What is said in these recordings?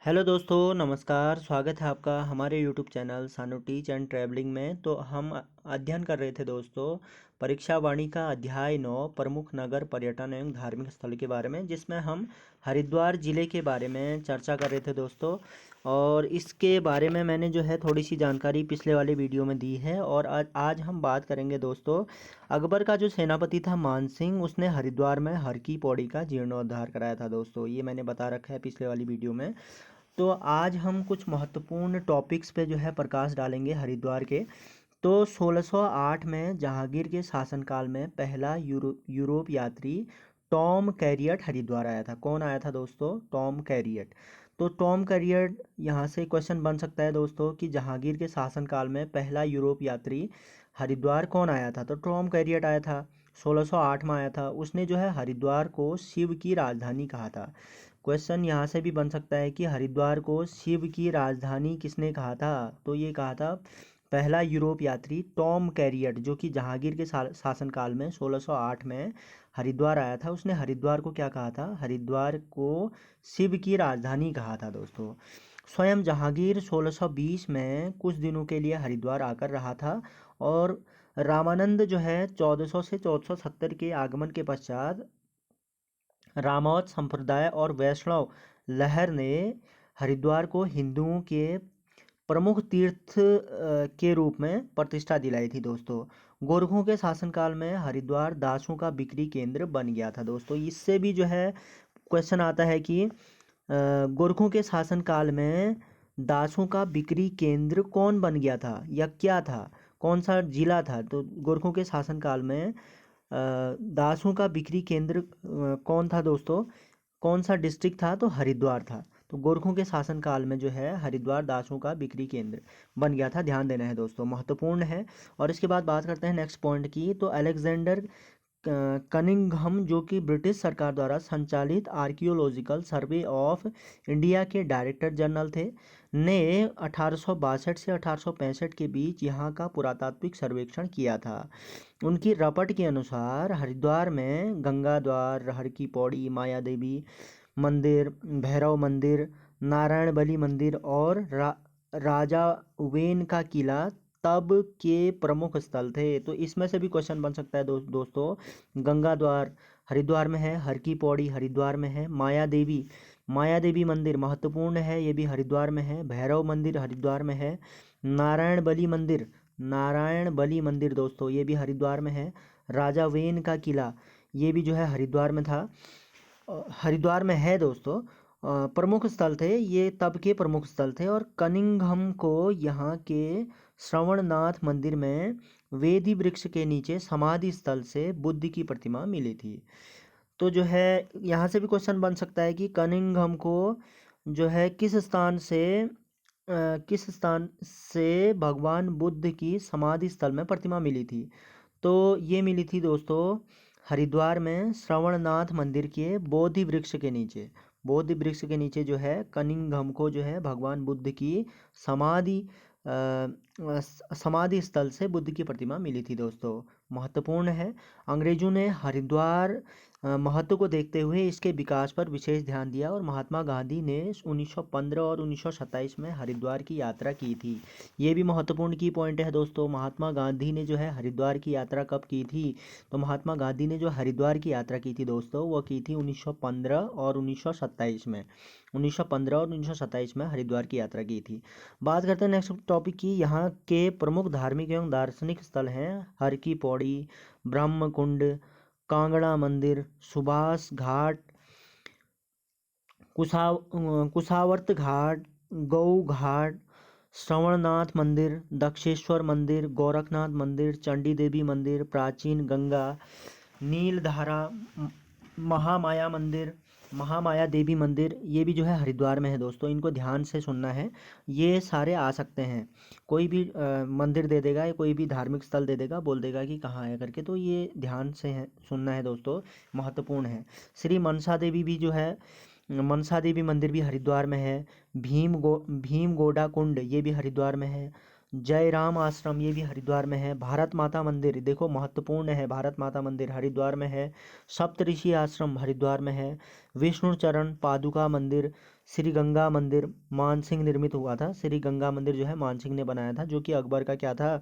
Hello दोस्तों, नमस्कार। स्वागत है आपका हमारे यूट्यूब चैनल सानू टीच एंड ट्रैवलिंग में। तो हम अध्ययन कर रहे थे दोस्तों परीक्षा वाणी का अध्याय 9 प्रमुख नगर पर्यटन एवं धार्मिक स्थल के बारे में, जिसमें हम हरिद्वार ज़िले के बारे में चर्चा कर रहे थे दोस्तों। और इसके बारे में मैंने जो है थोड़ी सी जानकारी पिछले वाले वीडियो में दी है। और आज हम बात करेंगे दोस्तों, अकबर का जो सेनापति था मानसिंह, उसने हरिद्वार में हर की पौड़ी का जीर्णोद्धार कराया था दोस्तों। ये मैंने बता रखा है पिछले वाली वीडियो में। तो आज हम कुछ महत्वपूर्ण टॉपिक्स पे जो है प्रकाश डालेंगे हरिद्वार के। तो 1608 में जहांगीर के शासनकाल में पहला यूरोप यात्री टॉम कैरियट हरिद्वार आया था। कौन आया था दोस्तों? Tom chariot. तो टॉम कैरियट, यहाँ से क्वेश्चन बन सकता है दोस्तों कि जहांगीर के शासनकाल में पहला यूरोप यात्री हरिद्वार कौन आया था? तो टॉम कैरियट आया था, 1608 में आया था। उसने जो है हरिद्वार को शिव की राजधानी कहा था। क्वेश्चन यहाँ से भी बन सकता है कि हरिद्वार को शिव की राजधानी किसने कहा था? तो ये कहा था पहला यूरोप यात्री टॉम कैरियट, जो कि जहांगीर के शासनकाल में 1608 में हरिद्वार आया था। उसने हरिद्वार को क्या कहा था? हरिद्वार को शिव की राजधानी कहा था दोस्तों। स्वयं जहांगीर 1620 में कुछ दिनों के लिए हरिद्वार आकर रहा था। और रामानंद जो है 1400 से 1470 के आगमन के पश्चात रामावत संप्रदाय और वैष्णव लहर ने हरिद्वार को हिंदुओं के प्रमुख तीर्थ के रूप में प्रतिष्ठा दिलाई थी दोस्तों। गोरखों के शासनकाल में हरिद्वार दासों का बिक्री केंद्र बन गया था दोस्तों। इससे भी जो है क्वेश्चन आता है कि गोरखों के शासनकाल में दासों का बिक्री केंद्र कौन बन गया था या क्या था, कौन सा जिला था? तो गोरखों के शासनकाल में दासों का बिक्री केंद्र कौन था दोस्तों? कौन सा डिस्ट्रिक्ट था? तो हरिद्वार था। तो गोरखों के शासनकाल में जो है हरिद्वार दासों का बिक्री केंद्र बन गया था। ध्यान देना है दोस्तों, महत्वपूर्ण है। और इसके बाद बात करते हैं नेक्स्ट पॉइंट की। तो अलेक्जेंडर कनिंघम, जो कि ब्रिटिश सरकार द्वारा संचालित आर्कियोलॉजिकल सर्वे ऑफ इंडिया के डायरेक्टर जनरल थे, ने 1862 से 1865 के बीच यहाँ का पुरातात्विक सर्वेक्षण किया था। उनकी रपट के अनुसार हरिद्वार में गंगा द्वार, हर की पौड़ी, माया देवी मंदिर, भैरव मंदिर, नारायण बली मंदिर और राजा वेन का किला तब के प्रमुख स्थल थे। तो इसमें से भी क्वेश्चन बन सकता है दोस्तों। गंगा द्वार हरिद्वार में है, हर की पौड़ी हरिद्वार में है, माया देवी मंदिर महत्वपूर्ण है, ये भी हरिद्वार में है, भैरव मंदिर हरिद्वार में है, नारायण बली मंदिर दोस्तों ये भी हरिद्वार में है, राजा वेन का किला ये भी जो है हरिद्वार में था, हरिद्वार में है दोस्तों। प्रमुख स्थल थे ये, तब के प्रमुख स्थल थे। और कनिंघम को यहाँ के श्रवणनाथ मंदिर में वेदी वृक्ष के नीचे समाधि स्थल से बुद्ध की प्रतिमा मिली थी। तो जो है यहाँ से भी क्वेश्चन बन सकता है कि कनिंघम को जो है किस स्थान से भगवान बुद्ध की समाधि स्थल में प्रतिमा मिली थी? तो ये मिली थी दोस्तों हरिद्वार में श्रवणनाथ मंदिर के बोधि वृक्ष के नीचे जो है कनिंघम को जो है भगवान बुद्ध की समाधि समाधि स्थल से बुद्ध की प्रतिमा मिली थी दोस्तों। महत्वपूर्ण है। अंग्रेजों ने हरिद्वार महत्व को देखते हुए इसके विकास पर विशेष ध्यान दिया और महात्मा गांधी ने 1915 और 1927 में हरिद्वार की यात्रा की थी। ये भी महत्वपूर्ण की पॉइंट है दोस्तों। महात्मा गांधी ने जो है हरिद्वार की यात्रा कब की थी? तो महात्मा गांधी ने जो हरिद्वार की यात्रा की थी दोस्तों, वो की थी 1915 और 1927 में। 1915 और 1927 में हरिद्वार की यात्रा की थी। बात करते हैं नेक्स्ट टॉपिक की। यहाँ के प्रमुख धार्मिक एवं दार्शनिक स्थल हैं हर की पौड़ी, ब्रह्म कुंड, कांगड़ा मंदिर, सुभाष घाट, कुशावर्त घाट, गौ घाट, श्रवणनाथ मंदिर, दक्षेश्वर मंदिर, गोरखनाथ मंदिर, चंडी देवी मंदिर, प्राचीन गंगा, नीलधारा, महामाया देवी मंदिर, ये भी जो है हरिद्वार में है दोस्तों। इनको ध्यान से सुनना है, ये सारे आ सकते हैं। कोई भी मंदिर दे देगा या कोई भी धार्मिक स्थल दे देगा, बोल देगा कि कहाँ है करके, तो ये ध्यान से सुनना है दोस्तों, महत्वपूर्ण है। श्री मनसा देवी भी जो है, मनसा देवी मंदिर भी हरिद्वार में है। भीम गोडा कुंड ये भी हरिद्वार में है। जयराम आश्रम ये भी हरिद्वार में है। भारत माता मंदिर देखो महत्वपूर्ण है, भारत माता मंदिर हरिद्वार में है। सप्तऋषि आश्रम हरिद्वार में है। विष्णु चरण पादुका मंदिर, श्री गंगा मंदिर मानसिंह निर्मित हुआ था। श्री गंगा मंदिर जो है मानसिंह ने बनाया था, जो कि अकबर का क्या था,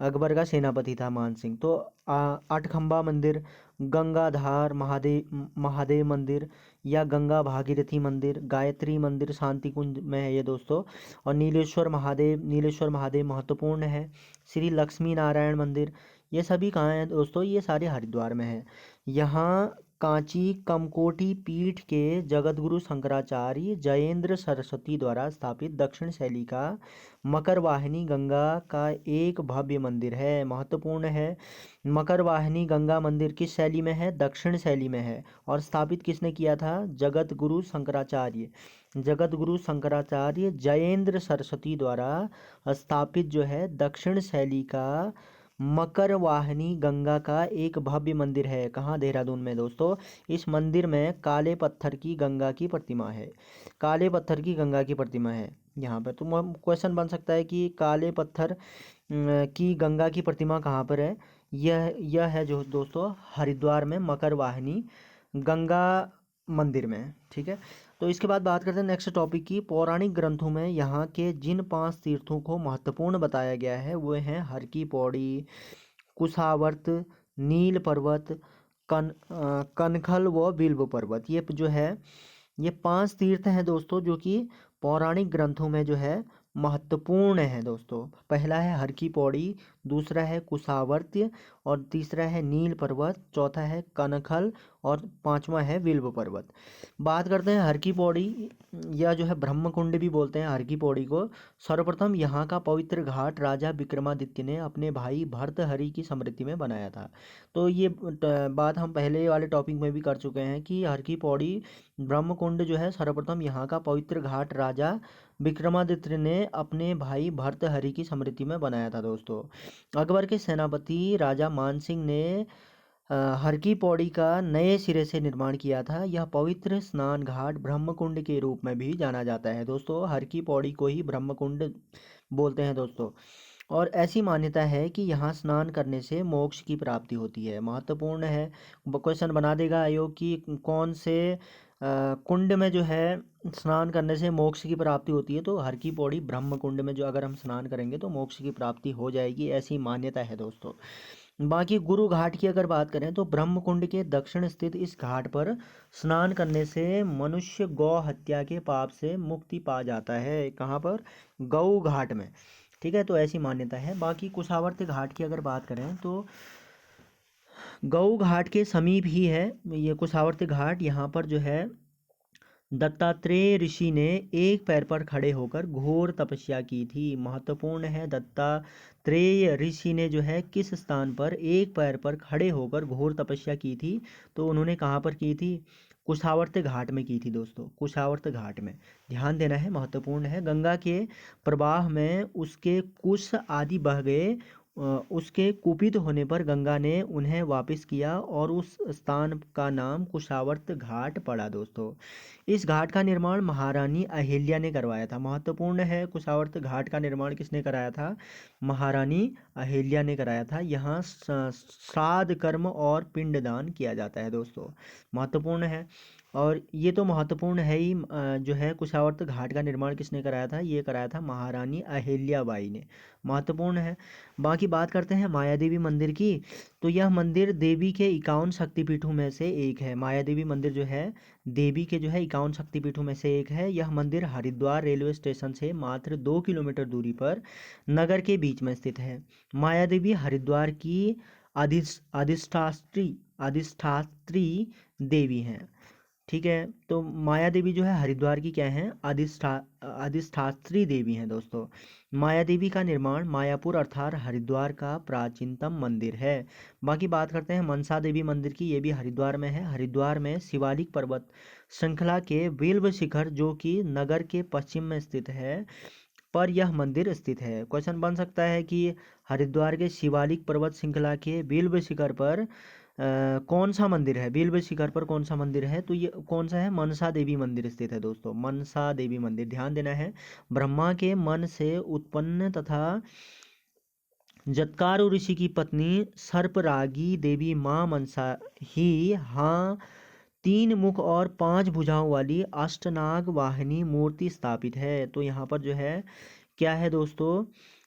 अकबर का सेनापति था मानसिंह। तो आठखंबा मंदिर, गंगाधार महादेव महादेव मंदिर या गंगा भागीरथी मंदिर, गायत्री मंदिर शांति कुंज में है ये दोस्तों। और नीलेश्वर महादेव महत्वपूर्ण है। श्री लक्ष्मी नारायण मंदिर, ये सभी कहाँ हैं दोस्तों, ये सारे हरिद्वार में हैं। यहाँ कांची कमकोटी पीठ के जगतगुरु शंकराचार्य जयेंद्र सरस्वती द्वारा स्थापित दक्षिण शैली का मकरवाहिनी गंगा का एक भव्य मंदिर है, महत्वपूर्ण है। मकरवाहिनी गंगा मंदिर किस शैली में है, दक्षिण शैली में है। और स्थापित किसने किया था, जगत गुरु शंकराचार्य जयेंद्र सरस्वती द्वारा स्थापित जो है दक्षिण शैली का मकर वाहिनी गंगा का एक भव्य मंदिर है। कहाँ, देहरादून में दोस्तों। इस मंदिर में काले पत्थर की गंगा की प्रतिमा है, काले पत्थर की गंगा की प्रतिमा है यहाँ पर। तो क्वेश्चन बन सकता है कि काले पत्थर की गंगा की प्रतिमा कहाँ पर है। यह है जो दोस्तों हरिद्वार में मकर वाहिनी गंगा मंदिर में, ठीक है। तो इसके बाद बात करते हैं नेक्स्ट टॉपिक की। पौराणिक ग्रंथों में यहाँ के जिन 5 तीर्थों को महत्वपूर्ण बताया गया है वो हैं हर की पौड़ी, कुशावर्त, नील पर्वत, कनखल व बिल्व पर्वत। ये जो है ये 5 तीर्थ हैं दोस्तों, जो कि पौराणिक ग्रंथों में जो है महत्वपूर्ण है दोस्तों। पहला है हर की पौड़ी, दूसरा है कुशावर्त्य, और तीसरा है नील पर्वत, चौथा है कनखल, और पांचवा है विल्व पर्वत। बात करते हैं हर की पौड़ी, या जो है ब्रह्मकुंड भी बोलते हैं हर की पौड़ी को। सर्वप्रथम यहाँ का पवित्र घाट राजा विक्रमादित्य ने अपने भाई भर्तहरि की स्मृति में बनाया था। तो ये बात हम पहले वाले टॉपिक में भी कर चुके हैं कि हर की पौड़ी ब्रह्मकुंड जो है सर्वप्रथम यहाँ का पवित्र घाट राजा विक्रमादित्य ने अपने भाई भर्तहरि की स्मृति में बनाया था दोस्तों। अकबर के सेनापति राजा मानसिंह ने हर की पौड़ी का नए सिरे से निर्माण किया था। यह पवित्र स्नान घाट ब्रह्मकुंड के रूप में भी जाना जाता है दोस्तों। हर की पौड़ी को ही ब्रह्मकुंड बोलते हैं दोस्तों। और ऐसी मान्यता है कि यहाँ स्नान करने से मोक्ष की प्राप्ति होती है, महत्वपूर्ण है। क्वेश्चन बना देगा आयोग कि कौन से कुंड में जो है स्नान करने से मोक्ष की प्राप्ति होती है। तो हर की पौड़ी ब्रह्म कुंड में जो अगर हम स्नान करेंगे तो मोक्ष की प्राप्ति हो जाएगी, ऐसी मान्यता है दोस्तों। बाकी गुरु घाट की अगर बात करें तो ब्रह्म कुंड के दक्षिण स्थित इस घाट पर स्नान करने से मनुष्य गौ हत्या के पाप से मुक्ति पा जाता है। कहाँ पर, गौ घाट में, ठीक है। तो ऐसी मान्यता है। बाकी कुशावर्त घाट की अगर बात करें तो गौ घाट के समीप ही है ये कुशावर्त घाट। यहाँ पर जो है दत्तात्रेय ऋषि ने एक पैर पर खड़े होकर घोर तपस्या की थी, महत्वपूर्ण है। दत्तात्रेय ऋषि ने जो है किस स्थान पर एक पैर पर खड़े होकर घोर तपस्या की थी, तो उन्होंने कहाँ पर की थी, कुशावर्त घाट में की थी दोस्तों, कुशावर्त घाट में। ध्यान देना है, महत्वपूर्ण है। गंगा के प्रवाह में उसके कुश आदि बह गए। उसके कुपित होने पर गंगा ने उन्हें वापस किया और उस स्थान का नाम कुशावर्त घाट पड़ा दोस्तों। इस घाट का निर्माण महारानी अहिल्या ने करवाया था, महत्वपूर्ण है। कुशावर्त घाट का निर्माण किसने कराया था, महारानी अहिल्या ने कराया था। यहाँ श्राद्ध कर्म और पिंडदान किया जाता है दोस्तों, महत्वपूर्ण है। और ये तो महत्वपूर्ण है ही, जो है कुशावर्त घाट का निर्माण किसने कराया था, ये कराया था महारानी अहिल्याबाई ने, महत्वपूर्ण है। बाकी बात करते हैं माया देवी मंदिर की। तो यह मंदिर देवी के 51 शक्तिपीठों में से एक है। माया देवी मंदिर जो है देवी के जो है 51 शक्तिपीठों में से एक है। यह मंदिर हरिद्वार रेलवे स्टेशन से मात्र 2 किलोमीटर दूरी पर नगर के बीच में स्थित है। माया देवी हरिद्वार की अधिष्ठात्री देवी हैं, ठीक है। तो माया देवी जो है हरिद्वार की क्या है, अधिष्ठात्री देवी हैं दोस्तों। माया देवी का निर्माण मायापुर अर्थात हरिद्वार का प्राचीनतम मंदिर है। बाकी बात करते हैं मनसा देवी मंदिर की, ये भी हरिद्वार में है। हरिद्वार में शिवालिक पर्वत श्रृंखला के बिल्व शिखर जो कि नगर के पश्चिम में स्थित है पर यह मंदिर स्थित है। क्वेश्चन बन सकता है कि हरिद्वार के शिवालिक पर्वत श्रृंखला के बिल्व शिखर पर कौन सा मंदिर है, बिल्व शिखर पर कौन सा मंदिर है, तो ये कौन सा है, मनसा देवी मंदिर स्थित है दोस्तों, मनसा देवी मंदिर। ध्यान देना है, ब्रह्मा के मन से उत्पन्न तथा जत्कारु ऋषि की पत्नी सर्परागी देवी माँ मनसा ही हाँ 3 मुख और 5 भुजाओं वाली अष्टनाग वाहिनी मूर्ति स्थापित है। तो यहाँ पर जो है क्या है दोस्तों,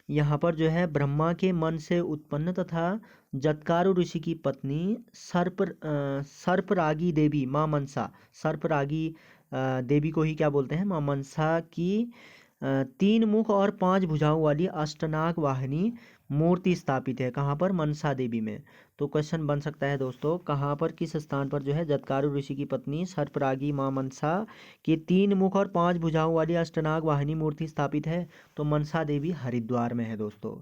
यहाँ पर जो है ब्रह्मा के मन से उत्पन्न तथा जत्कारु ऋषि की पत्नी सर्परागी देवी माँ मनसा, सर्परागी देवी को ही क्या बोलते हैं, माँ मनसा की 3 मुख और 5 भुजाओं वाली अष्टनाग वाहिनी मूर्ति स्थापित है। कहाँ पर, मनसा देवी में। तो क्वेश्चन बन सकता है दोस्तों, कहाँ पर, किस स्थान पर जो है जत्कारु ऋषि की पत्नी सर्परागी माँ मनसा की 3 मुख और 5 भुजाओं वाली अष्टनाग वाहिनी मूर्ति स्थापित है, तो मनसा देवी हरिद्वार में है दोस्तों।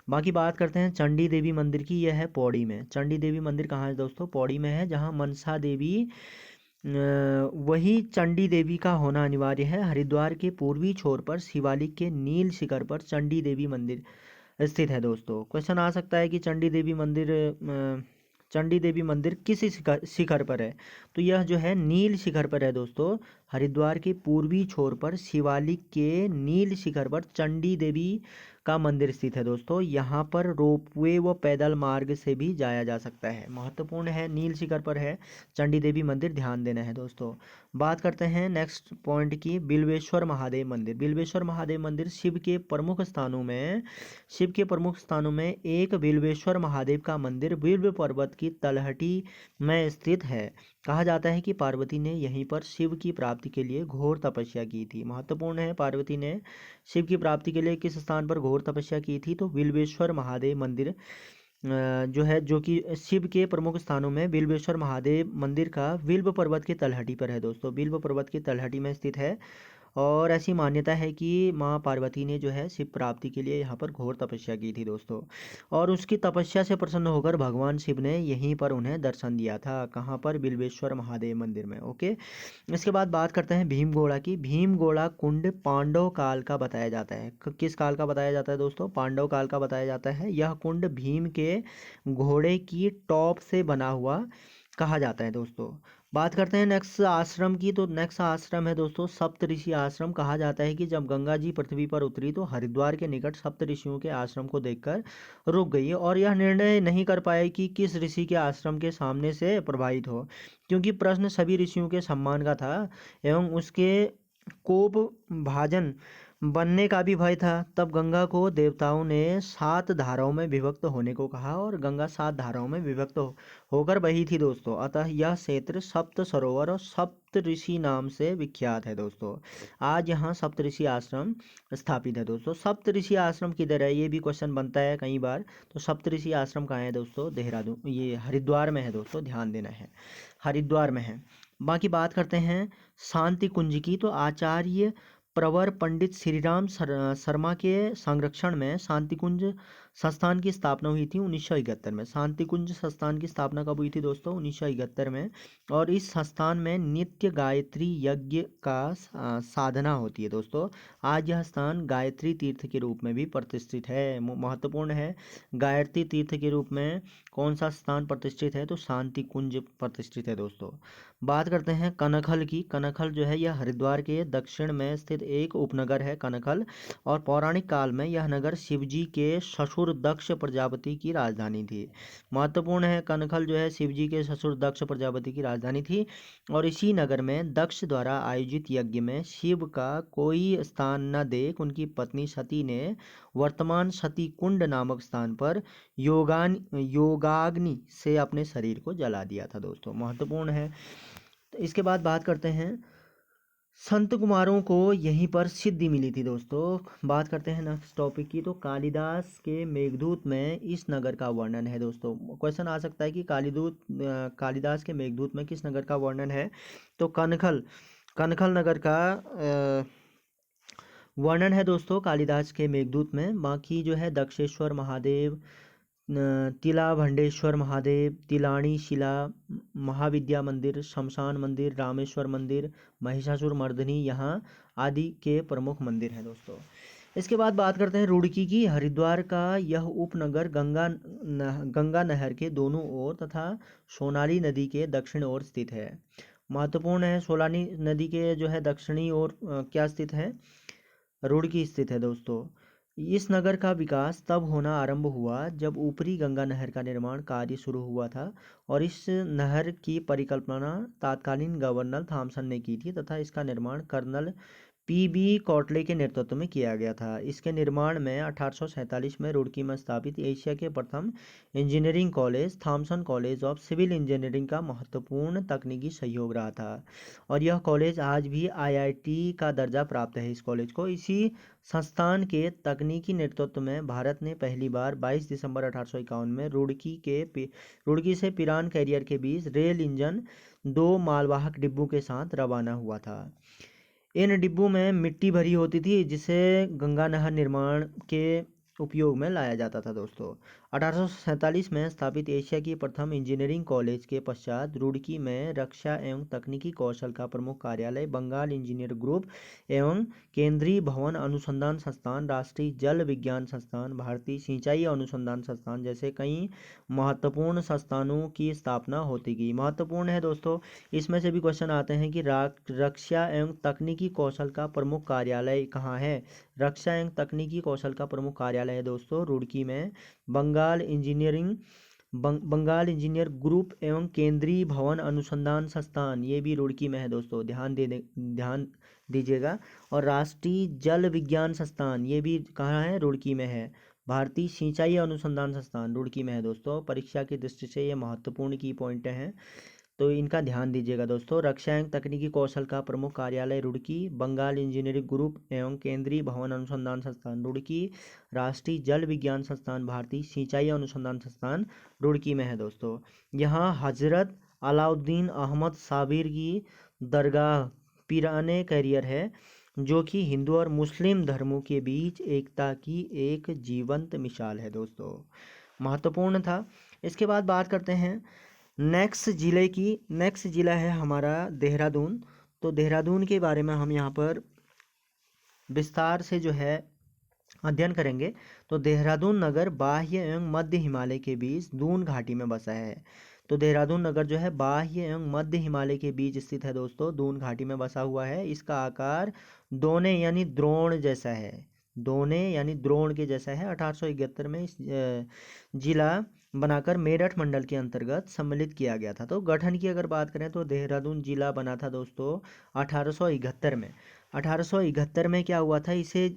बाकी बात करते हैं चंडी देवी मंदिर की, यह है पौड़ी में। चंडी देवी मंदिर कहाँ है दोस्तों, पौड़ी में है, जहाँ मनसा देवी वही चंडी देवी का होना अनिवार्य है। हरिद्वार के पूर्वी छोर पर शिवालिक के नील शिखर पर चंडी देवी मंदिर स्थित है दोस्तों। क्वेश्चन आ सकता है कि चंडी देवी मंदिर किस शिखर पर है, तो यह जो है नील शिखर पर है दोस्तों। हरिद्वार के पूर्वी छोर पर शिवालिक के नील शिखर पर चंडी देवी का मंदिर स्थित है दोस्तों। यहाँ पर रोपवे व पैदल मार्ग से भी जाया जा सकता है। महत्वपूर्ण है, नील शिखर पर है चंडी देवी मंदिर, ध्यान देना है दोस्तों। बात करते हैं नेक्स्ट पॉइंट की, बिल्वेश्वर महादेव मंदिर। बिल्वेश्वर महादेव मंदिर शिव के प्रमुख स्थानों में एक बिल्वेश्वर महादेव का मंदिर बिल्व पर्वत की तलहटी में स्थित है। कहा जाता है कि पार्वती ने यहीं पर शिव की प्राप्ति के लिए घोर तपस्या की थी। महत्वपूर्ण है, पार्वती ने शिव की प्राप्ति के लिए किस स्थान पर घोर तपस्या की थी, तो बिल्वेश्वर महादेव मंदिर जो है, जो कि शिव के प्रमुख स्थानों में बिल्वेश्वर महादेव मंदिर का बिल्व पर्वत की तलहटी पर है दोस्तों। बिल्व पर्वत की तलहटी में स्थित है, और ऐसी मान्यता है कि माँ पार्वती ने जो है शिव प्राप्ति के लिए यहाँ पर घोर तपस्या की थी दोस्तों, और उसकी तपस्या से प्रसन्न होकर भगवान शिव ने यहीं पर उन्हें दर्शन दिया था। कहाँ पर, बिल्वेश्वर महादेव मंदिर में। ओके, इसके बाद बात करते हैं भीमगोड़ा की। भीमगोड़ा कुंड पांडव काल का बताया जाता है। किस काल का बताया जाता है दोस्तों, पांडव काल का बताया जाता है। यह कुंड भीम के घोड़े की टॉप से बना हुआ कहा जाता है दोस्तों। बात करते हैं नेक्स्ट आश्रम की, तो नेक्स्ट आश्रम है दोस्तों सप्तऋषि आश्रम। कहा जाता है कि जब गंगा जी पृथ्वी पर उतरी तो हरिद्वार के निकट सप्तऋषियों के आश्रम को देखकर रुक गई, और यह निर्णय नहीं कर पाए कि किस ऋषि के आश्रम के सामने से प्रभावित हो, क्योंकि प्रश्न सभी ऋषियों के सम्मान का था एवं उसके कोप भाजन बनने का भी भय था। तब गंगा को देवताओं ने 7 धाराओं में विभक्त होने को कहा, और गंगा 7 धाराओं में विभक्त होकर बही थी दोस्तों। अतः यह क्षेत्र सप्त सरोवर और सप्त ऋषि नाम से विख्यात है दोस्तों। आज यहाँ सप्त ऋषि आश्रम स्थापित है दोस्तों। सप्त ऋषि आश्रम किधर है, ये भी क्वेश्चन बनता है कई बार। तो सप्त ऋषि आश्रम कहाँ है दोस्तों, देहरादून, ये हरिद्वार में है दोस्तों, ध्यान देना है, हरिद्वार में है। बाकी बात करते हैं शांति कुंज की, तो आचार्य प्रवर पंडित श्रीराम शर्मा के संरक्षण में शांति कुंज संस्थान की स्थापना हुई थी 1971 में। शांति कुंज संस्थान की स्थापना कब हुई थी दोस्तों, 1971 में। और इस संस्थान में नित्य गायत्री यज्ञ का साधना होती है दोस्तों। आज यह स्थान गायत्री तीर्थ के रूप में भी प्रतिष्ठित है। महत्वपूर्ण है, गायत्री तीर्थ के रूप में कौन सा स्थान प्रतिष्ठित है, तो शांति कुंज प्रतिष्ठित है दोस्तों। बात करते हैं कनखल की। कनखल जो है यह हरिद्वार के दक्षिण में स्थित एक उपनगर है कनखल, और पौराणिक काल में यह नगर शिवजी के ससुर दक्ष प्रजापति की राजधानी थी। महत्वपूर्ण है, कनखल जो है शिवजी के ससुर दक्ष प्रजापति की राजधानी थी, और इसी नगर में दक्ष द्वारा आयोजित यज्ञ में शिव का कोई स्थान न देख उनकी पत्नी सती ने वर्तमान सती कुंड नामक स्थान पर योगाग्नि से अपने शरीर को जला दिया था दोस्तों। महत्वपूर्ण है। तो इसके बाद बात करते हैं संत कुमारों को यहीं पर सिद्धि मिली थी दोस्तों। बात करते हैं नेक्स्ट टॉपिक की, तो कालिदास के मेघदूत में इस नगर का वर्णन है दोस्तों। क्वेश्चन आ सकता है कि कालिदास के मेघदूत में किस नगर का वर्णन है, तो कनखल नगर का वर्णन है दोस्तों कालिदास के मेघदूत में। बाकी जो है दक्षेश्वर महादेव, तिला भंडेश्वर महादेव, तिलाणी शिला, महाविद्या मंदिर, शमशान मंदिर, रामेश्वर मंदिर, महिषासुर मर्दिनी यहाँ आदि के प्रमुख मंदिर हैं दोस्तों। इसके बाद बात करते हैं रुड़की की। हरिद्वार का यह उपनगर गंगा नहर के दोनों ओर तथा सोनाली नदी के दक्षिण ओर स्थित है। महत्वपूर्ण है, सोलानी नदी के जो है दक्षिणी ओर क्या स्थित है, रुड़की स्थित है दोस्तों। इस नगर का विकास तब होना आरंभ हुआ जब ऊपरी गंगा नहर का निर्माण कार्य शुरू हुआ था और इस नहर की परिकल्पना तत्कालीन गवर्नर थॉमसन ने की थी तथा इसका निर्माण कर्नल पीबी कॉटले के नेतृत्व में किया गया था। इसके निर्माण में 1847 में रुड़की में स्थापित एशिया के प्रथम engineering college Thomson college of civil engineering का महत्वपूर्ण तकनीकी सहयोग रहा था और यह कॉलेज आज भी आईआईटी का दर्जा प्राप्त है। इस कॉलेज को इसी संस्थान के तकनीकी नेतृत्व में भारत ने पहली बार 22 दिसंबर 1851 में रुड़की से पिरान कैरियर के बीच रेल इंजन 2 मालवाहक डिब्बों के साथ रवाना हुआ था। इन डिब्बों में मिट्टी भरी होती थी जिसे गंगा नहर निर्माण के उपयोग में लाया जाता था दोस्तों। 1847 में स्थापित एशिया की प्रथम इंजीनियरिंग कॉलेज के पश्चात रुड़की में रक्षा एवं तकनीकी कौशल का प्रमुख कार्यालय, बंगाल इंजीनियर ग्रुप एवं केंद्रीय भवन अनुसंधान संस्थान, राष्ट्रीय जल विज्ञान संस्थान, भारतीय सिंचाई अनुसंधान संस्थान जैसे कई महत्वपूर्ण संस्थानों की स्थापना होती गई। महत्वपूर्ण है दोस्तों, इसमें से भी क्वेश्चन आते हैं कि रक्षा एवं तकनीकी कौशल का प्रमुख कार्यालय कहाँ है। रक्षा एवं तकनीकी कौशल का प्रमुख कार्यालय है दोस्तों रुड़की में। बंगाल इंजीनियर ग्रुप एवं केंद्रीय भवन अनुसंधान संस्थान ये भी रुड़की में है दोस्तों, ध्यान दीजिएगा। और राष्ट्रीय जल विज्ञान संस्थान ये भी कहाँ है, रुड़की में है। भारतीय सिंचाई अनुसंधान संस्थान रुड़की में है दोस्तों। परीक्षा की दृष्टि से ये महत्वपूर्ण की पॉइंट हैं, तो इनका ध्यान दीजिएगा दोस्तों। रक्षा एवं तकनीकी कौशल का प्रमुख कार्यालय रुड़की, बंगाल इंजीनियरिंग ग्रुप एवं केंद्रीय भवन अनुसंधान संस्थान रुड़की, राष्ट्रीय जल विज्ञान संस्थान, भारतीय सिंचाई अनुसंधान संस्थान रुड़की में है दोस्तों। यहाँ हजरत अलाउद्दीन अहमद साबिर की दरगाह पीराने कैरियर है जो कि हिंदू और मुस्लिम धर्मों के बीच एकता की एक जीवंत मिसाल है दोस्तों, महत्वपूर्ण था। इसके बाद बात करते हैं नेक्स्ट ज़िले की। नेक्स्ट ज़िला है हमारा देहरादून। तो देहरादून के बारे में हम यहाँ पर विस्तार से जो है अध्ययन करेंगे। तो देहरादून नगर बाह्य एवं मध्य हिमालय के बीच दून घाटी में बसा है। तो देहरादून नगर जो है बाह्य एवं मध्य हिमालय के बीच स्थित है दोस्तों, दून घाटी में बसा हुआ है। इसका आकार दोने यानी द्रोण जैसा है, दोने यानी द्रोण के जैसा है। 1871 में इस जिला बनाकर मेरठ मंडल के अंतर्गत सम्मिलित किया गया था। तो गठन की अगर बात करें तो देहरादून जिला बना था दोस्तों 1871 में। 1871 में क्या हुआ था, इसे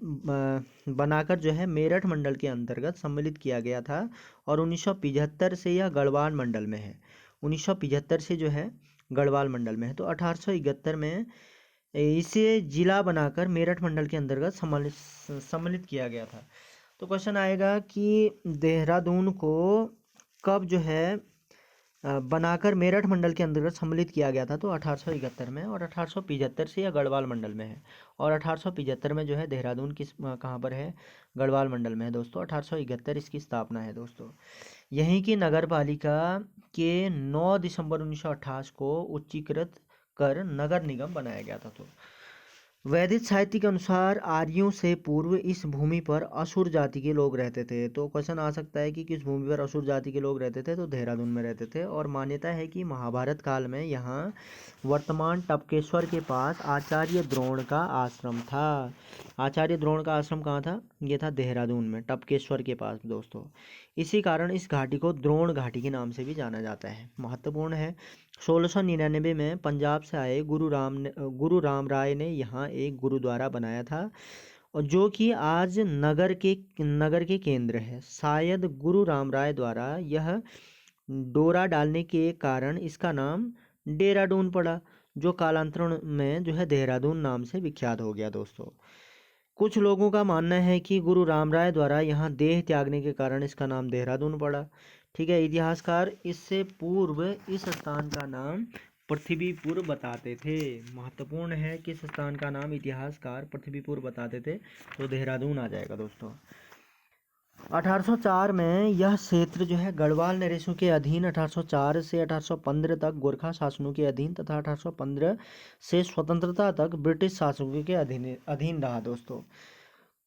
बनाकर जो है मेरठ मंडल के अंतर्गत सम्मिलित किया गया था और 1975 से यह गढ़वाल मंडल में है। 1975 से जो है गढ़वाल मंडल में है। तो 1871 में इसे जिला बनाकर मेरठ मंडल के अंतर्गत सम्मिलित किया गया था। तो क्वेश्चन आएगा कि देहरादून को कब जो है बनाकर मेरठ मंडल के अंतर्गत सम्मिलित किया गया था। तो 1871 में, और 1875 से यह गढ़वाल मंडल में है। और 1875 में जो है देहरादून किस कहाँ पर है, गढ़वाल मंडल में है दोस्तों। 1871 इसकी स्थापना है दोस्तों। यहीं की नगर पालिका के 9 दिसंबर 1928 को उच्चीकृत कर नगर निगम बनाया गया था। तो वैदिक साहित्य के अनुसार आर्यों से पूर्व इस भूमि पर असुर जाति के लोग रहते थे। तो क्वेश्चन आ सकता है कि किस भूमि पर असुर जाति के लोग रहते थे, तो देहरादून में रहते थे। और मान्यता है कि महाभारत काल में यहाँ वर्तमान टपकेश्वर के पास आचार्य द्रोण का आश्रम था। आचार्य द्रोण का आश्रम कहाँ था, ये था देहरादून में टपकेश्वर के पास दोस्तों। इसी कारण इस घाटी को द्रोण घाटी के नाम से भी जाना जाता है, महत्वपूर्ण है। 1699 में पंजाब से आए गुरु राम राय ने यहाँ एक गुरुद्वारा बनाया था और जो कि आज नगर के केंद्र है। शायद गुरु राम राय द्वारा यह डोरा डालने के कारण इसका नाम डेराडून पड़ा, जो कालांतरण में जो है देहरादून नाम से विख्यात हो गया दोस्तों। कुछ लोगों का मानना है कि गुरु राम राय द्वारा यहाँ देह त्यागने के कारण इसका नाम देहरादून पड़ा। ठीक है, इतिहासकार इससे पूर्व इस स्थान का नाम पृथ्वीपुर बताते थे। महत्वपूर्ण है किस स्थान का नाम इतिहासकार पृथ्वीपुर बताते थे, तो देहरादून आ जाएगा दोस्तों। 1804 में यह क्षेत्र जो है गढ़वाल नरेशों के अधीन, 1804 से 1815 तक गोरखा शासनों के अधीन तथा 1815 से स्वतंत्रता तक ब्रिटिश शासकों के अधीन रहा दोस्तों।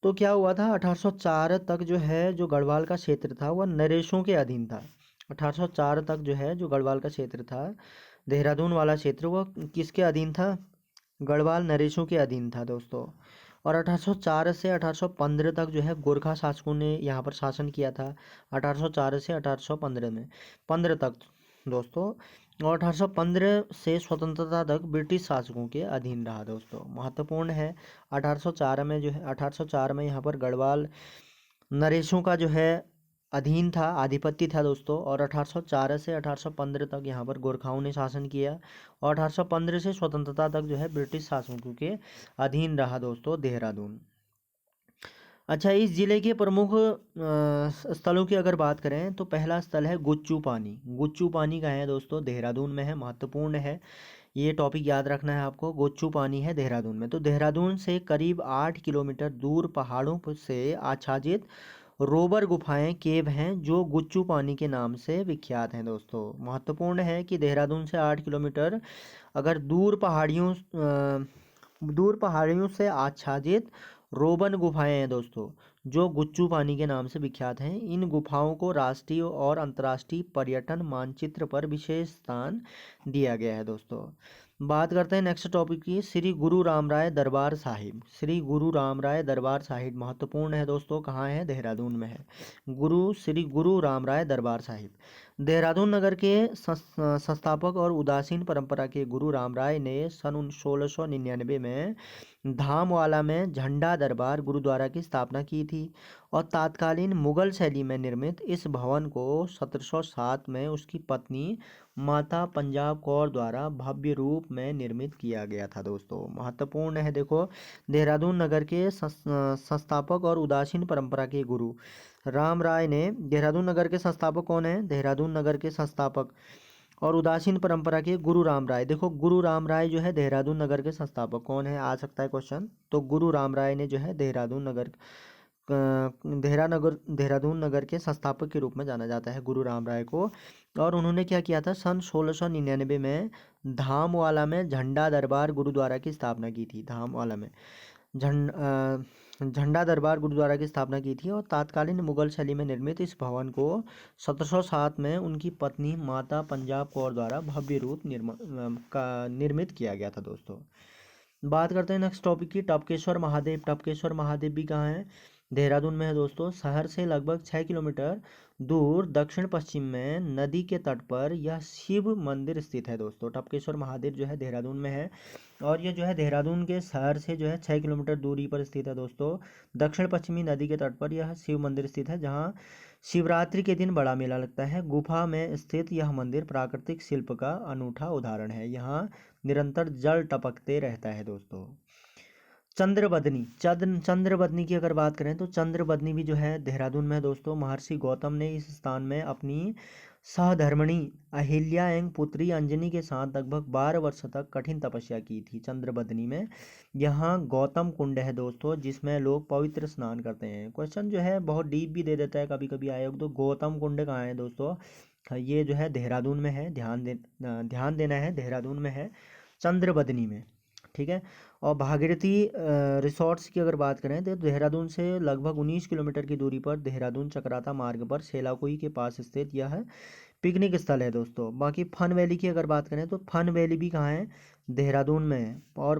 तो क्या हुआ था, 1804 तक जो है जो गढ़वाल का क्षेत्र था वह नरेशों के अधीन था। 1804 तक जो है जो गढ़वाल का क्षेत्र था, देहरादून वाला क्षेत्र, वह किसके अधीन था? गढ़वाल नरेशों के अधीन था दोस्तों। और 1804 से 1815 तक जो है गोरखा शासकों ने यहाँ पर शासन किया था। 1804 से 1815 में 15 तक दोस्तों। और 1815 से स्वतंत्रता तक ब्रिटिश शासकों के अधीन रहा दोस्तों। महत्वपूर्ण है, 1804 में जो है 1804 में यहाँ पर गढ़वाल नरेशों का जो है अधीन था, आधिपत्य था दोस्तों। और 1804 से 1815 तक यहाँ पर गोरखाओं ने शासन किया। और 1815 से स्वतंत्रता तक जो है ब्रिटिश शासकों के अधीन रहा दोस्तों देहरादून। अच्छा, इस जिले के प्रमुख स्थलों की अगर बात करें तो पहला स्थल है गुच्चू पानी। गुच्चू पानी कहाँ है दोस्तों? देहरादून में है। महत्वपूर्ण है, ये टॉपिक याद रखना है आपको। गोच्चू पानी है देहरादून में। तो देहरादून से करीब 8 किलोमीटर दूर पहाड़ों से आच्छादित रोबर गुफाएं, केव हैं, जो गुच्चू पानी के नाम से विख्यात हैं दोस्तों। महत्वपूर्ण है कि देहरादून से 8 किलोमीटर अगर दूर पहाड़ियों से आच्छादित रोबन गुफाएं हैं दोस्तों, जो गुच्चू पानी के नाम से विख्यात हैं। इन गुफाओं को राष्ट्रीय और अंतर्राष्ट्रीय पर्यटन मानचित्र पर विशेष स्थान दिया गया है दोस्तों। बात करते हैं नेक्स्ट टॉपिक की, श्री गुरु रामराय दरबार साहिब। श्री गुरु रामराय दरबार साहिब महत्वपूर्ण है दोस्तों, कहाँ है? देहरादून में है। श्री गुरु रामराय दरबार साहिब। देहरादून नगर के संस्थापक और उदासीन परंपरा के गुरु रामराय ने सन 1699 में धामवाला में झंडा दरबार गुरुद्वारा की स्थापना की थी। और तत्कालीन मुगल शैली में निर्मित इस भवन को 1707 में उसकी पत्नी माता पंजाब कौर द्वारा भव्य रूप में निर्मित किया गया था दोस्तों। महत्वपूर्ण है, देखो, देहरादून नगर के संस्थापक और उदासीन परंपरा के गुरु राम राय ने, देहरादून नगर के संस्थापक कौन है? देहरादून नगर के संस्थापक और उदासीन परंपरा के गुरु राम राय। देखो, गुरु राम राय जो है देहरादून नगर के संस्थापक कौन है, आ सकता है क्वेश्चन। तो गुरु राम राय ने जो है देहरादून नगर के संस्थापक के रूप में जाना जाता है गुरु राम राय को। और उन्होंने क्या किया था, सन 1699 में धामवाला में झंडा दरबार गुरुद्वारा की स्थापना की थी। धामवाला में झंडा दरबार गुरुद्वारा की स्थापना की थी। और तत्कालीन मुगल शैली में निर्मित इस भवन को 1707 में उनकी पत्नी माता पंजाब कौर द्वारा भव्य रूप निर्मित किया गया था दोस्तों। बात करते हैं नेक्स्ट टॉपिक की, टपकेश्वर महादेव। टपकेश्वर महादेव भी कहाँ है? देहरादून में है दोस्तों। शहर से लगभग 6 किलोमीटर दूर दक्षिण पश्चिम में नदी के तट पर यह शिव मंदिर स्थित है दोस्तों। टपकेश्वर महादेव जो है देहरादून में है। और ये जो है देहरादून के शहर से जो है 6 किलोमीटर दूरी पर स्थित है दोस्तों। दक्षिण पश्चिमी नदी के तट पर यह शिव मंदिर स्थित है, जहाँ शिवरात्रि के दिन बड़ा मेला लगता है। गुफा में स्थित यह मंदिर प्राकृतिक शिल्प का अनूठा उदाहरण है। यहाँ निरंतर जल टपकते रहता है दोस्तों। चंद्रबदनी की अगर बात करें तो चंद्रबदनी भी जो है देहरादून में है दोस्तों। महर्षि गौतम ने इस स्थान में अपनी सहधर्मिणी अहिल्या एवं पुत्री अंजनी के साथ लगभग 12 वर्ष तक कठिन तपस्या की थी चंद्रबदनी में। यहाँ गौतम कुंड है दोस्तों, जिसमें लोग पवित्र स्नान करते हैं। क्वेश्चन जो है बहुत डीप भी दे देता है कभी कभी आयोग। तो गौतम कुंड कहाँ है दोस्तों? ये जो है देहरादून में है। ध्यान देना है, देहरादून में है, चंद्रबदनी में। ठीक है। और भागीरथी रिसोर्ट्स की अगर बात करें तो देहरादून से लगभग 19 किलोमीटर की दूरी पर देहरादून चकराता मार्ग पर सेलाकुई के पास स्थित यह पिकनिक स्थल है दोस्तों। बाकी फन वैली की अगर बात करें तो फन वैली भी कहाँ है? देहरादून में है। और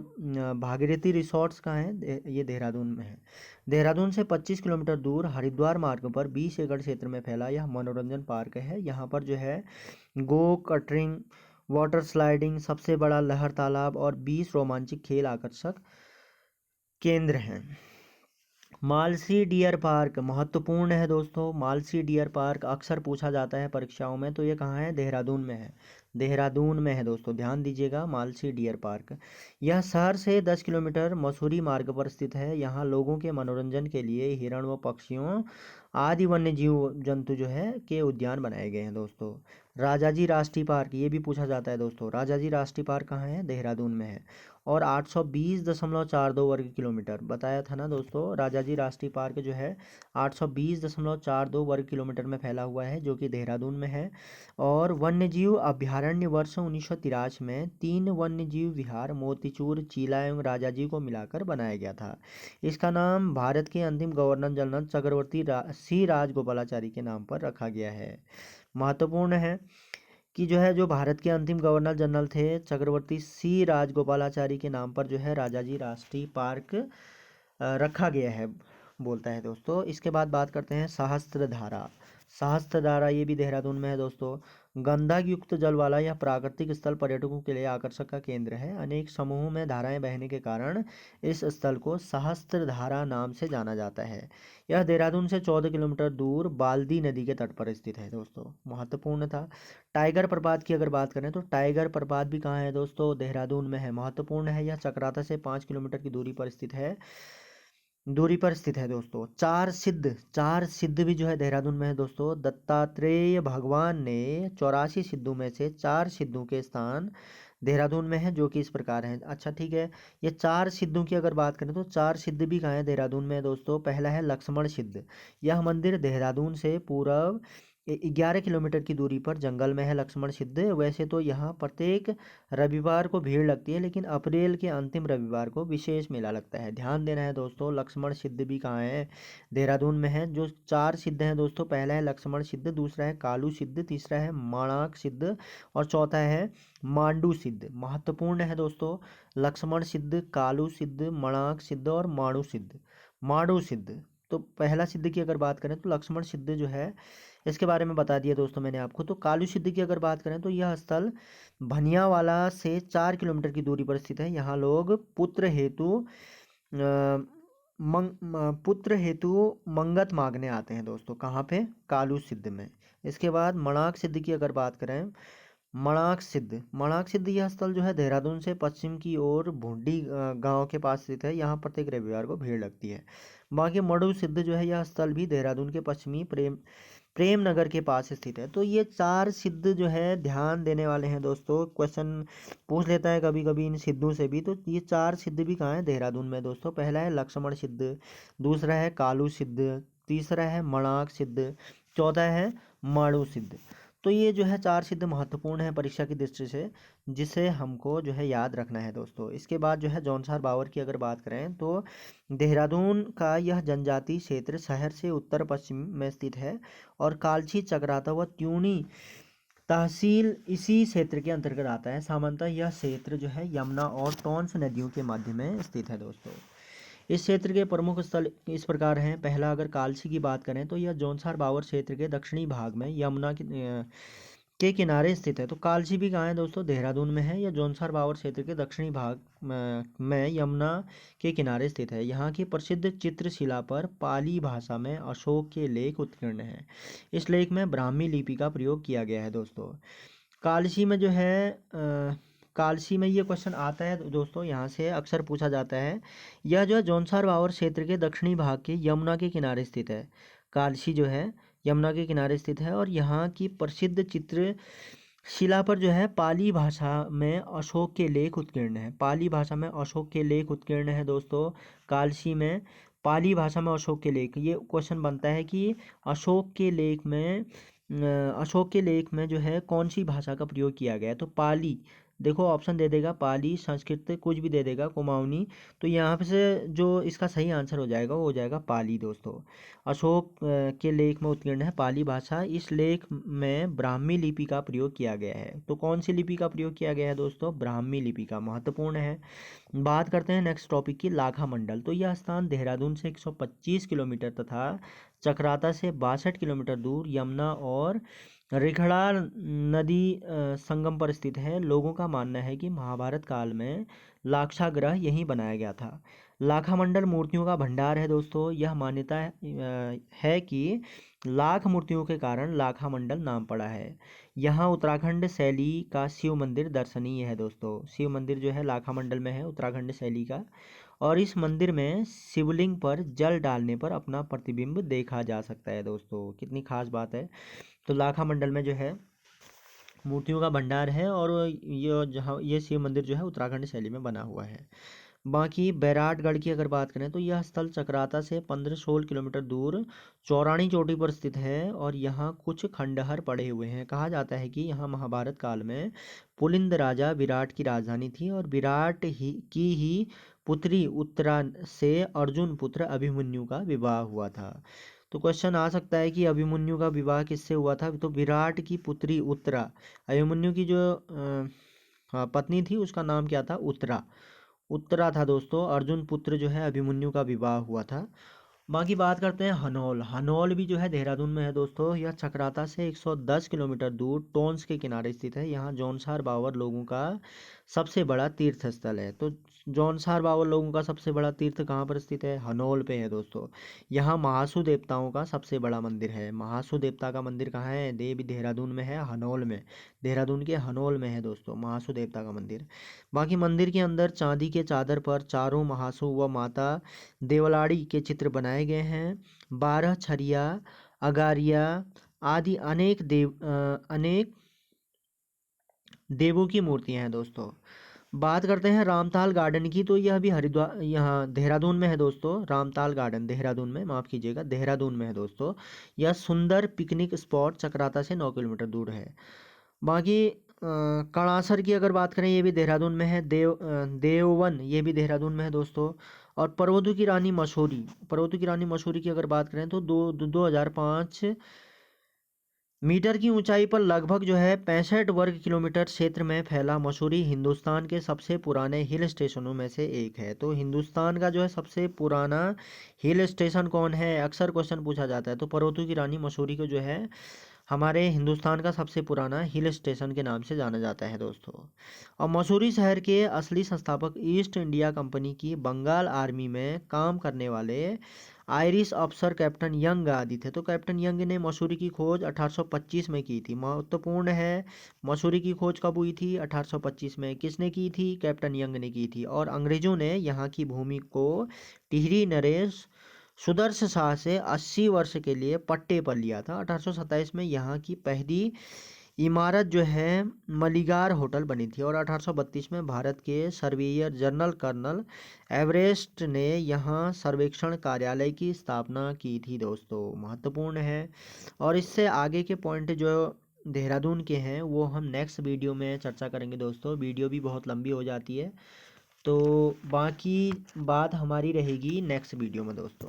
भागीरथी रिसोर्ट्स कहाँ है? ये देहरादून में है। देहरादून से 25 किलोमीटर दूर हरिद्वार मार्ग पर 20 एकड़ क्षेत्र में फैला यह मनोरंजन पार्क है। यहाँ पर जो है गो कटरिंग, वाटर स्लाइडिंग, सबसे बड़ा लहर तालाब और 20 रोमांचक खेल आकर्षक केंद्र हैं। मालसी डियर पार्क महत्वपूर्ण है दोस्तों। मालसी डियर पार्क अक्सर पूछा जाता है परीक्षाओं में। तो ये कहाँ है? देहरादून में है। देहरादून में है दोस्तों, ध्यान दीजिएगा। मालसी डियर पार्क यह शहर से 10 किलोमीटर मसूरी मार्ग पर स्थित है। यहाँ लोगों के मनोरंजन के लिए हिरण व पक्षियों आदि वन्य जीव जंतु जो है के उद्यान बनाए गए हैं दोस्तों। राजाजी राष्ट्रीय पार्क, ये भी पूछा जाता है दोस्तों। राजाजी राष्ट्रीय पार्क कहाँ है? देहरादून में है। और 820.42 वर्ग किलोमीटर बताया था ना दोस्तों। राजाजी राष्ट्रीय पार्क जो है 820.42 वर्ग किलोमीटर में फैला हुआ है, जो कि देहरादून में है। और वन्यजीव अभ्यारण्य अभयारण्य वर्ष 1983 में 3 वन्यजीव विहार मोतीचूर, चीला एवं राजाजी को मिलाकर बनाया गया था। इसका नाम भारत के अंतिम गवर्नर जनरल चक्रवर्ती सी राजगोपालाचारी के नाम पर रखा गया है। महत्वपूर्ण है कि जो है, जो भारत के अंतिम गवर्नर जनरल थे चक्रवर्ती सी राजगोपालाचारी के नाम पर जो है राजाजी राष्ट्रीय पार्क रखा गया है, बोलता है दोस्तों। इसके बाद बात करते हैं सहस्त्रधारा। सहस्त्रधारा ये भी देहरादून में है दोस्तों। गंधक युक्त जल वाला यह प्राकृतिक स्थल पर्यटकों के लिए आकर्षण का केंद्र है। अनेक समूहों में धाराएं बहने के कारण इस स्थल को सहस्त्रधारा नाम से जाना जाता है। यह देहरादून से 14 किलोमीटर दूर बाल्दी नदी के तट पर स्थित है दोस्तों। महत्वपूर्ण था। टाइगर प्रपात की अगर बात करें तो टाइगर प्रपात भी कहाँ है दोस्तों? देहरादून में है। महत्वपूर्ण है। यह चक्राता से 5 किलोमीटर की दूरी पर स्थित है दोस्तों। चार सिद्ध भी जो है देहरादून में है दोस्तों। दत्तात्रेय भगवान ने 84 सिद्धों में से 4 सिद्धों के स्थान देहरादून में है, जो कि इस प्रकार हैं। अच्छा ठीक है, ये 4 सिद्धों की अगर बात करें तो 4 सिद्ध भी कहाँ है देहरादून में दोस्तों? पहला है लक्ष्मण सिद्ध। यह मंदिर देहरादून से पूर्व 11 किलोमीटर की दूरी पर जंगल में है। लक्ष्मण सिद्ध, वैसे तो यहाँ प्रत्येक रविवार को भीड़ लगती है, लेकिन अप्रैल के अंतिम रविवार को विशेष मेला लगता है। ध्यान देना है दोस्तों, लक्ष्मण सिद्ध भी कहाँ है? देहरादून में है। जो 4 सिद्ध हैं दोस्तों, पहला है लक्ष्मण सिद्ध, दूसरा है कालू सिद्ध, तीसरा है माणाक सिद्ध और चौथा है मांडू सिद्ध। महत्वपूर्ण है दोस्तों, लक्ष्मण सिद्ध, कालू सिद्ध, मणाक सिद्ध और माणू सिद्ध। तो पहला सिद्ध की अगर बात करें तो लक्ष्मण सिद्ध जो है, इसके बारे में बता दिया दोस्तों मैंने आपको। तो कालू सिद्ध की अगर बात करें तो यह स्थल भनियावाला से 4 किलोमीटर की दूरी पर स्थित है। यहाँ लोग पुत्र हेतु मंगत मांगने आते हैं दोस्तों। कहाँ पे? कालू सिद्ध में। इसके बाद मणाक सिद्ध की अगर बात करें, मणाक सिद्ध यह स्थल जो है देहरादून से पश्चिम की ओर भुंडी गांव के पास स्थित है। यहाँ प्रत्येक रविवार को भीड़ लगती है। बाकी मड़ू सिद्ध जो है, यह स्थल भी देहरादून के पश्चिमी प्रेम नगर के पास स्थित है। तो ये 4 सिद्ध जो है ध्यान देने वाले हैं दोस्तों। क्वेश्चन पूछ लेता है कभी कभी इन सिद्धों से भी। तो ये 4 सिद्ध भी कहाँ है? देहरादून में दोस्तों। पहला है लक्ष्मण सिद्ध, दूसरा है कालू सिद्ध, तीसरा है मणाक सिद्ध, चौथा है माणू सिद्ध। तो ये जो है 4 सिद्ध महत्वपूर्ण है परीक्षा की दृष्टि से, जिसे हमको जो है याद रखना है दोस्तों। इसके बाद जो है जौनसार बावर की अगर बात करें तो देहरादून का यह जनजातीय क्षेत्र शहर से उत्तर पश्चिम में स्थित है और कालची, चक्राता व त्यूनी तहसील इसी क्षेत्र के अंतर्गत आता है। सामान्यतः यह क्षेत्र जो है यमुना और टोंस नदियों के मध्य में स्थित है दोस्तों। इस क्षेत्र के प्रमुख स्थल इस प्रकार हैं। पहला अगर कालसी की बात करें तो यह जौनसार बावर क्षेत्र के दक्षिणी भाग में यमुना के किनारे स्थित है। तो कालसी भी कहाँ है दोस्तों? देहरादून में है। यह जौनसार बावर क्षेत्र के दक्षिणी भाग में यमुना के किनारे स्थित है। यहाँ की प्रसिद्ध चित्रशिला पर पाली भाषा में अशोक के लेख उत्कीर्ण हैं। इस लेख में ब्राह्मी लिपि का प्रयोग किया गया है दोस्तों। कालसी में जो है कालसी में ये क्वेश्चन आता है दोस्तों, यहाँ से अक्सर पूछा जाता है। यह जो है जौनसार बावर क्षेत्र के दक्षिणी भाग के यमुना के किनारे स्थित है। कालसी जो है यमुना के किनारे स्थित है और यहाँ की प्रसिद्ध चित्र शिला पर जो है पाली भाषा में अशोक के लेख उत्कीर्ण है। पाली भाषा में अशोक के लेख उत्कीर्ण है दोस्तों। कालसी में पाली भाषा में अशोक के लेख। ये क्वेश्चन बनता है कि अशोक के लेख में जो है कौन सी भाषा का प्रयोग किया गया है? तो पाली, देखो ऑप्शन दे देगा पाली, संस्कृत, कुछ भी दे देगा, कुमाऊनी। तो यहाँ पे से जो इसका सही आंसर हो जाएगा वो हो जाएगा पाली दोस्तों। अशोक के लेख में उत्कीर्ण है पाली भाषा। इस लेख में ब्राह्मी लिपि का प्रयोग किया गया है। तो कौन सी लिपि का प्रयोग किया गया है दोस्तों? ब्राह्मी लिपि का। महत्वपूर्ण है। बात करते हैं नेक्स्ट टॉपिक की, लाखा मंडल। तो यह स्थान देहरादून से 125 किलोमीटर तथा चक्राता से 62 किलोमीटर दूर यमुना और रिखड़ा नदी संगम पर स्थित है। लोगों का मानना है कि महाभारत काल में लाक्षागृह यहीं बनाया गया था। लाखा मंडल मूर्तियों का भंडार है दोस्तों। यह मान्यता है कि लाख मूर्तियों के कारण लाखा मंडल नाम पड़ा है। यहाँ उत्तराखंड शैली का शिव मंदिर दर्शनीय है दोस्तों। शिव मंदिर जो है लाखा मंडल में है, उत्तराखंड शैली का। और इस मंदिर में शिवलिंग पर जल डालने पर अपना प्रतिबिंब देखा जा सकता है दोस्तों। कितनी खास बात है। तो लाखा मंडल में जो है मूर्तियों का भंडार है और ये शिव मंदिर जो है उत्तराखंड शैली में बना हुआ है। बाकी बैराटगढ़ की अगर बात करें तो यह स्थल चक्राता से 15-16 किलोमीटर दूर चौरानी चोटी पर स्थित है और यहाँ कुछ खंडहर पड़े हुए हैं। कहा जाता है कि यहाँ महाभारत काल में पुलिंद राजा विराट की राजधानी थी और विराट ही पुत्री उत्तरा से अर्जुन पुत्र अभिमन्यु का विवाह हुआ था। तो क्वेश्चन आ सकता है कि अभिमन्यु का विवाह किससे हुआ था? तो विराट की पुत्री उत्तरा, अभिमन्यु की जो हाँ पत्नी थी उसका नाम क्या था? उत्तरा। उत्तरा था दोस्तों, अर्जुन पुत्र जो है अभिमन्यु का विवाह हुआ था। बाकी बात करते हैं हनौल। हनौल भी जो है देहरादून में है दोस्तों। यह चक्राता से 110 किलोमीटर दूर टोंस के किनारे स्थित है। यहाँ जौनसार बावर लोगों का सबसे बड़ा तीर्थ स्थल है। तो जौनसार बावर लोगों का सबसे बड़ा तीर्थ कहाँ पर स्थित है? हनौल पे है दोस्तों। यहाँ महासू देवताओं का सबसे बड़ा मंदिर है। महासू देवता का मंदिर कहाँ है? देवी देहरादून में है, हनौल में। देहरादून के हनौल में है दोस्तों महासू देवता का मंदिर। बाकी मंदिर के अंदर चांदी के चादर पर चारों महासू व माता देवलाड़ी के चित्र बनाए गए हैं। 12 छरिया, अगारिया आदि अनेक देवों की मूर्तियां हैं दोस्तों। बात करते हैं रामताल गार्डन की, तो यह भी हरिद्वार यहाँ देहरादून में है दोस्तों। रामताल गार्डन देहरादून में, माफ़ कीजिएगा, देहरादून में है दोस्तों। यह सुंदर पिकनिक स्पॉट चक्राता से 9 किलोमीटर दूर है। बाकी कणासर की अगर बात करें, ये भी देहरादून में है। देववन ये भी देहरादून में है दोस्तों। और पर्वतों की रानी मसूरी, पर्वतों की रानी मसूरी की अगर बात करें तो 2005 मीटर की ऊंचाई पर लगभग जो है 65 वर्ग किलोमीटर क्षेत्र में फैला मसूरी हिंदुस्तान के सबसे पुराने हिल स्टेशनों में से एक है। तो हिंदुस्तान का जो है सबसे पुराना हिल स्टेशन कौन है? अक्सर क्वेश्चन पूछा जाता है। तो पर्वतों की रानी मसूरी को जो है हमारे हिंदुस्तान का सबसे पुराना हिल स्टेशन के नाम से जाना जाता है दोस्तों। और मसूरी शहर के असली संस्थापक ईस्ट इंडिया कंपनी की बंगाल आर्मी में काम करने वाले आयरिश अफसर कैप्टन यंग आदि थे। तो कैप्टन यंग ने मसूरी की खोज 1825 में की थी। महत्वपूर्ण है, मसूरी की खोज कब हुई थी? 1825 में। किसने की थी? कैप्टन यंग ने की थी। और अंग्रेजों ने यहाँ की भूमि को टिहरी नरेश सुदर्शन शाह से 80 वर्ष के लिए पट्टे पर लिया था। 1827 में यहाँ की पहली इमारत जो है मलिगार होटल बनी थी। और 1832 में भारत के सर्वेयर जनरल कर्नल एवरेस्ट ने यहाँ सर्वेक्षण कार्यालय की स्थापना की थी दोस्तों। महत्वपूर्ण है। और इससे आगे के पॉइंट जो देहरादून के हैं वो हम नेक्स्ट वीडियो में चर्चा करेंगे दोस्तों। वीडियो भी बहुत लंबी हो जाती है, तो बाकी बात हमारी रहेगी नेक्स्ट वीडियो में दोस्तों।